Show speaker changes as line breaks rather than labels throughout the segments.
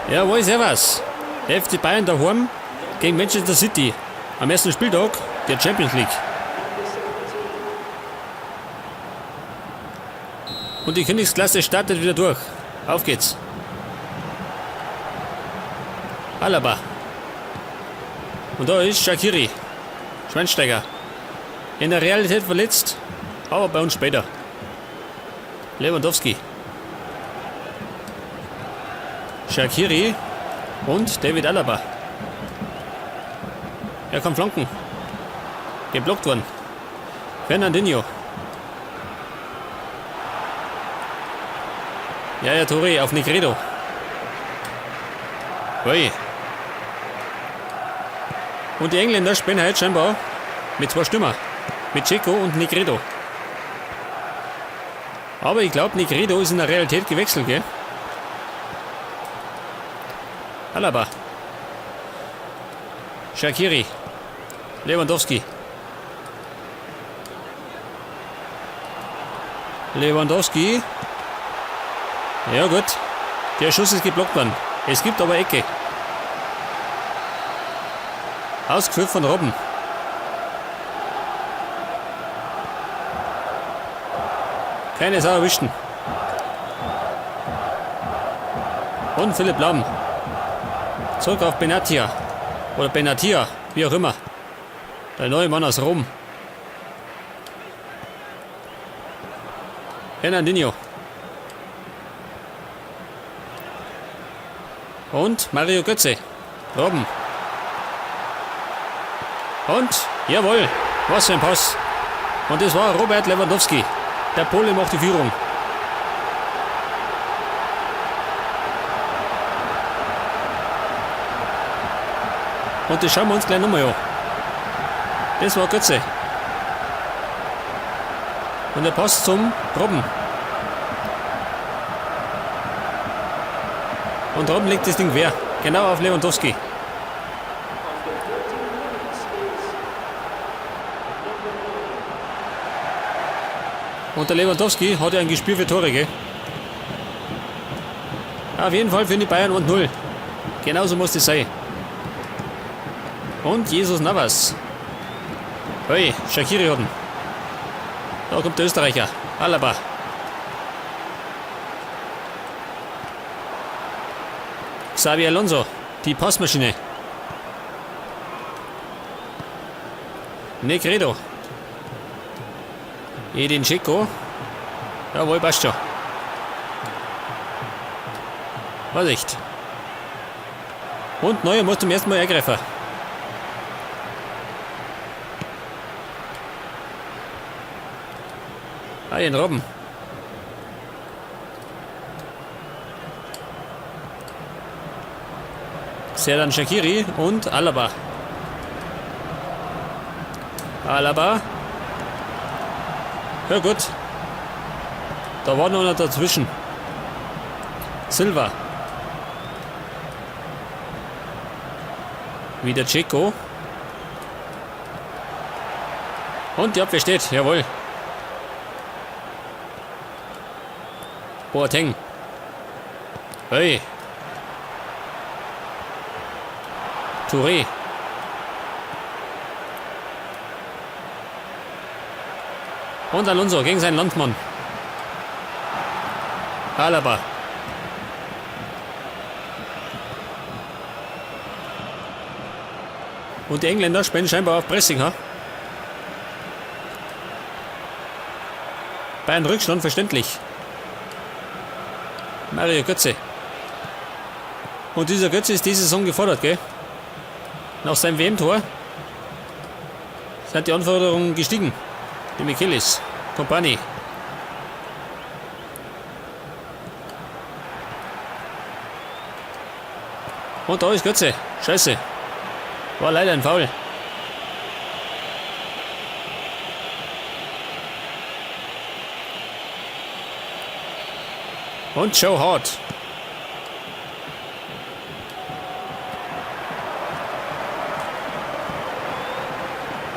Jawohl, servus. Der FC Bayern daheim gegen Manchester City. Am ersten Spieltag der Champions League. Und die Königsklasse startet wieder durch. Auf geht's. Alaba. Und da ist Shaqiri. Schweinsteiger. In der Realität verletzt, aber bei uns später. Lewandowski. Shaqiri und David Alaba. Er kann flanken. Geblockt worden. Fernandinho. Ja, Touré auf Negredo. Ui. Und die Engländer spielen heute scheinbar mit zwei Stürmer. Mit Dzeko und Negredo. Aber ich glaube, Negredo ist in der Realität gewechselt, gell? Alaba. Shaqiri. Lewandowski. Lewandowski. Ja gut. Der Schuss ist geblockt worden. Es gibt aber Ecke. Ausgeführt von Robben. Keine Sau erwischten. Und Philipp Lahm. Zurück auf Benatia. Oder Benatia, wie auch immer. Der neue Mann aus Rom. Fernandinho. Und Mario Götze. Robben. Und, jawohl, was für ein Pass. Und das war Robert Lewandowski. Der Pole macht die Führung. Und das schauen wir uns gleich nochmal an. Das war Götze. Und der Pass zum Robben. Und Robben legt das Ding quer. Genau auf Lewandowski. Und der Lewandowski hat ja ein Gespür für Tore, gell? Auf jeden Fall für die Bayern und 0. Genauso muss das sein. Und Jesus Navas. Hey, Shaqiri hat ihn. Da kommt der Österreicher. Alaba. Xabi Alonso. Die Passmaschine. Negredo. Edin Dzeko. Jawohl, passt schon. Vorsicht. Und Neuer muss zum ersten Mal ergreifen. Den Robben. Serdan Shaqiri und Alaba. Alaba. Ja gut. Da war noch einer dazwischen. Silva. Wieder Dzeko. Und die Abwehr steht. Jawohl. Boateng. Hey. Touré. Und Alonso gegen seinen Landsmann. Alaba. Und die Engländer spielen scheinbar auf Pressing, ha? Bei einem Rückstand verständlich. Mario Götze. Und dieser Götze ist diese Saison gefordert, gell? Nach seinem WM-Tor sind die Anforderungen gestiegen. Die Michelis, Kompanie. Und da ist Götze. Scheiße. War leider ein Foul. Und Joe Hart.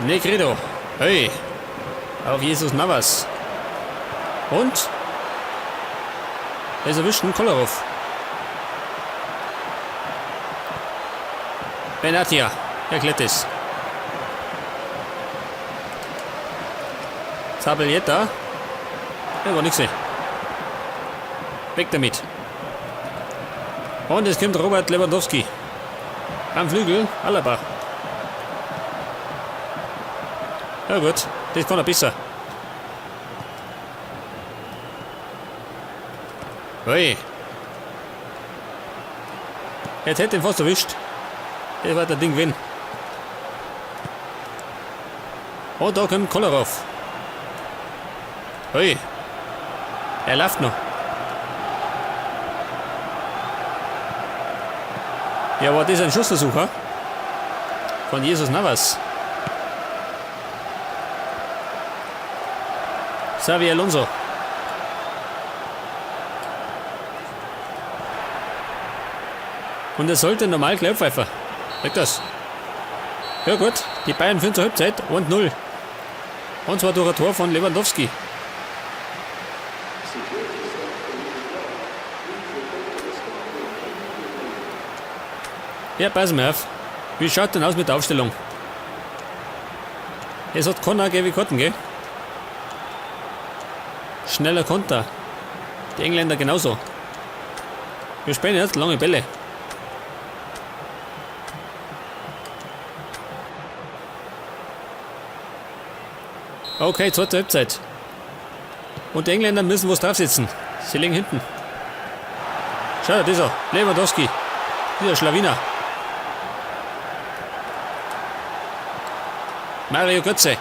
Negredo. Hey. Auf Jesus Navas. Und? Er ist erwischt, Kolarov. Benatia. Erklärt es. Zabaleta. Ja, war nix. Weg damit. Und es kommt Robert Lewandowski. Am Flügel, Alaba. Ja gut, das kann er besser. Ui. Jetzt hätte ihn fast erwischt. Das war der Ding gewinnen. Und da kommt Kolarov. Ui. Er läuft noch. Ja, war das ein Schussversuch, ha? Von Jesus Navas. Xavi Alonso. Und er sollte normal gleich pfeifen. Weg das. Ja gut, die Bayern führen zur Halbzeit 1-0. Und zwar durch ein Tor von Lewandowski. Ja, pass mal auf. Wie schaut denn aus mit der Aufstellung? Es hat keiner gelbe Karten, gell? Schneller Konter. Die Engländer genauso. Wir spielen jetzt lange Bälle. Okay, zweite Halbzeit. Und die Engländer müssen was draufsetzen. Sie liegen hinten. Schau, dieser Lewandowski. Dieser Schlawiner. Mario Götze.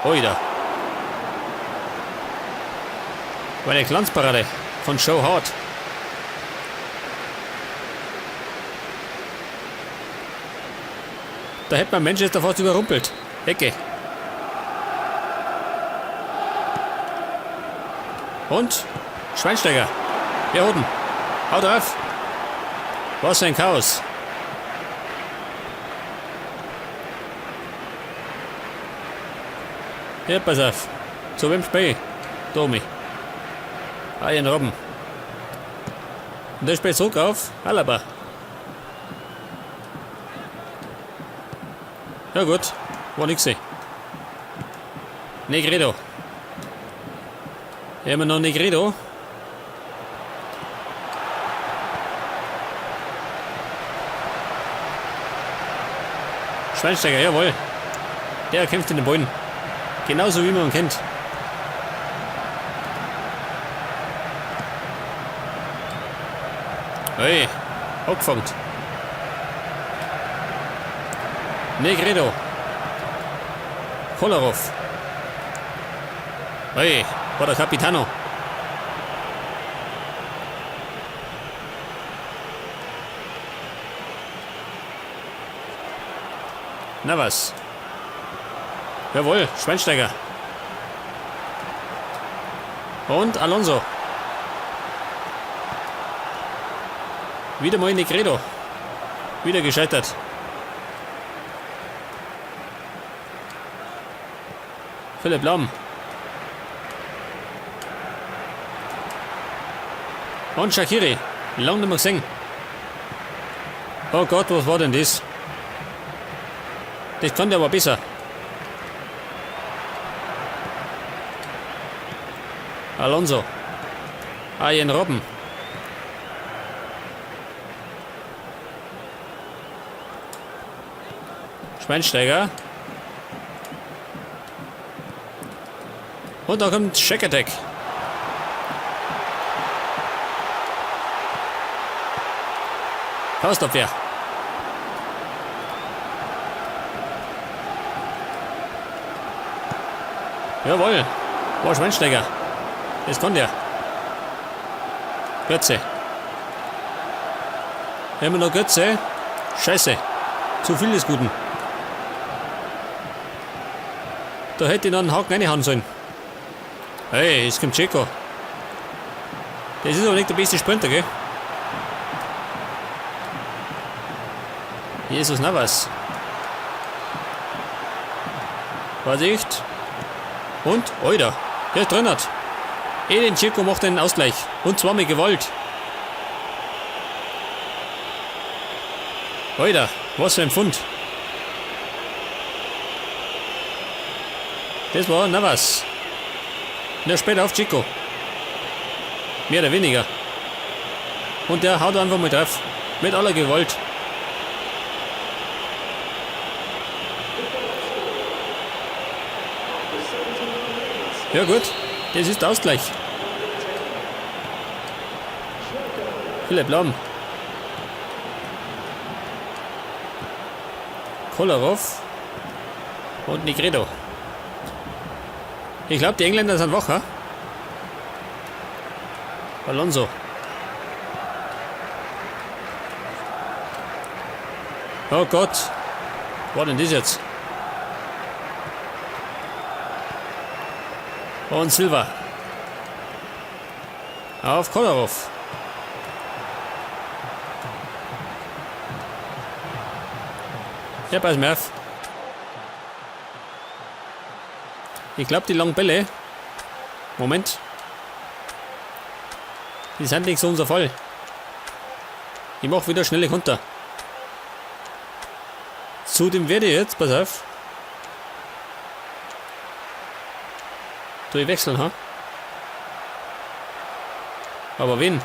Oida. War eine Glanzparade von Joe Hart. Da hätte man Manchester fast überrumpelt. Ecke. Und Schweinsteiger. Wir hoden. Haut drauf. Was ein Chaos. Ja, pass auf. Zu wem spiel ich? Domi. Arjen Robben. Und der spielt zurück auf Alaba. Ja gut, war nix. Negredo. Hier haben wir noch Negredo. Schweinsteiger, jawohl. Der kämpft in den Beinen. Genauso wie man ihn kennt. Hey, abgefangen. Negredo. Kolarov. Hey, war der Capitano. Na was? Jawohl, Schweinsteiger. Und Alonso. Wieder mal Negredo. Wieder gescheitert. Philipp Lahm. Und Shaqiri. Lang nicht mehr gesehen. Oh Gott, was war denn das? Das konnte aber besser. Alonso. Arjen Robben. Schweinsteiger. Und da kommt Shaqiri. Faustabwehr. Jawohl. War Schweinsteiger. Das konnte er. Götze. Haben wir noch Götze? Scheiße. Zu viel des Guten. Da hätte ich noch einen Haken reinhauen sollen. Hey, jetzt kommt Dzeko. Das ist aber nicht der beste Sprinter, gell? Jesus Navas. Vorsicht. Und, Oida. Der ist drin hat. Edin Dzeko macht einen Ausgleich. Und zwar mit Gewalt. Oida. Was für ein Pfund. Das war Navas. Der später auf Chico. Mehr oder weniger. Und der haut einfach mal drauf. Mit aller Gewalt. Ja gut, das ist der Ausgleich. Philipp Lahm. Kolarov und Negredo. Ich glaube, die Engländer sind wacher. Alonso. Oh Gott. Was denn das jetzt? Und Silva. Auf Kolarov. Ja, pass mir auf. Ich glaube, die langen Bälle. Moment. Die sind nicht so unser Fall. Ich mache wieder schnelle Konter. Zudem werde ich jetzt, pass auf. Ich wechseln, ha? Aber wen?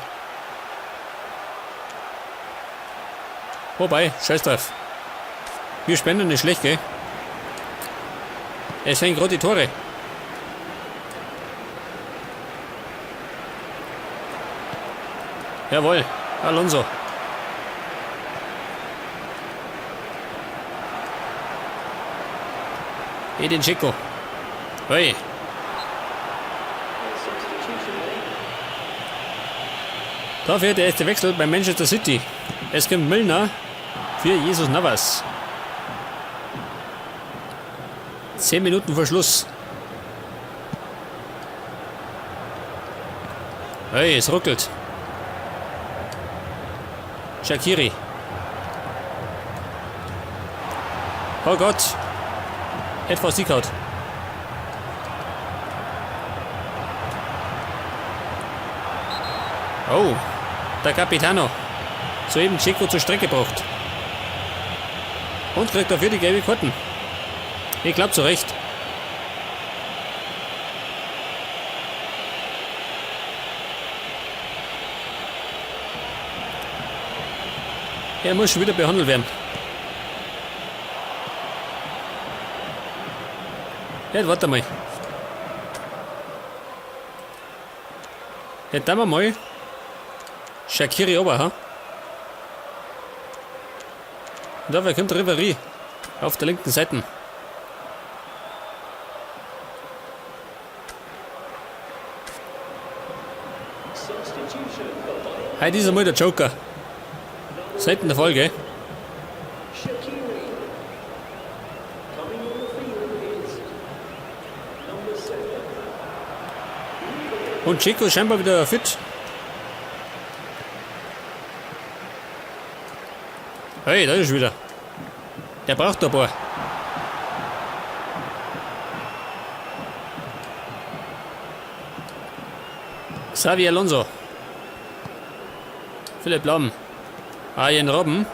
Wobei, scheiß drauf. Wir spenden nicht schlecht, gell? Es hängen gerade die Tore. Jawohl, Alonso. Edin Dzeko. Hey. Dafür der erste Wechsel bei Manchester City. Es kommt Milner für Jesus Navas. 10 Minuten vor Schluss. Hey, es ruckelt. Shaqiri. Oh Gott. Etwas Sieghaut. Oh, der Capitano. Soeben Dzeko zur Strecke gebracht. Und kriegt dafür die gelbe Karten. Ich glaube zu Recht. Er muss schon wieder behandelt werden. Jetzt warte mal. Jetzt tun wir mal Shaqiri ober, ha? Und dafür kommt Ribéry auf der linken Seite. Heute ist einmal der Joker. Selten der Folge. Und Dzeko ist scheinbar wieder fit. Hey, da ist wieder. Der braucht ein paar. Xavi Alonso. Philipp Lahm. Arjen Robben.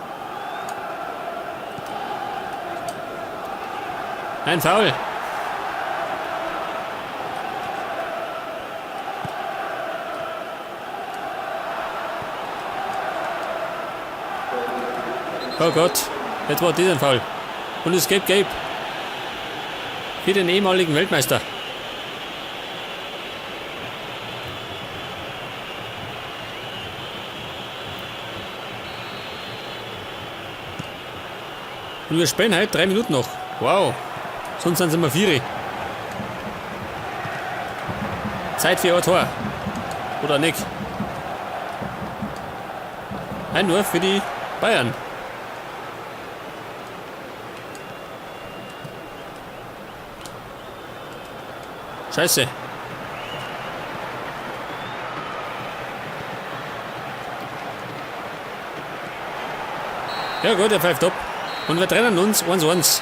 Ein Foul. Oh Gott, jetzt war dieser Foul. Und es gibt gelb. Für den ehemaligen Weltmeister. Und wir spielen heute 3 Minuten noch. Wow. Sonst sind es immer 4. Zeit für ein Tor. Oder nicht? Ein nur für die Bayern. Scheiße. Ja gut, er pfeift ab. Und wir trennen uns 1:1.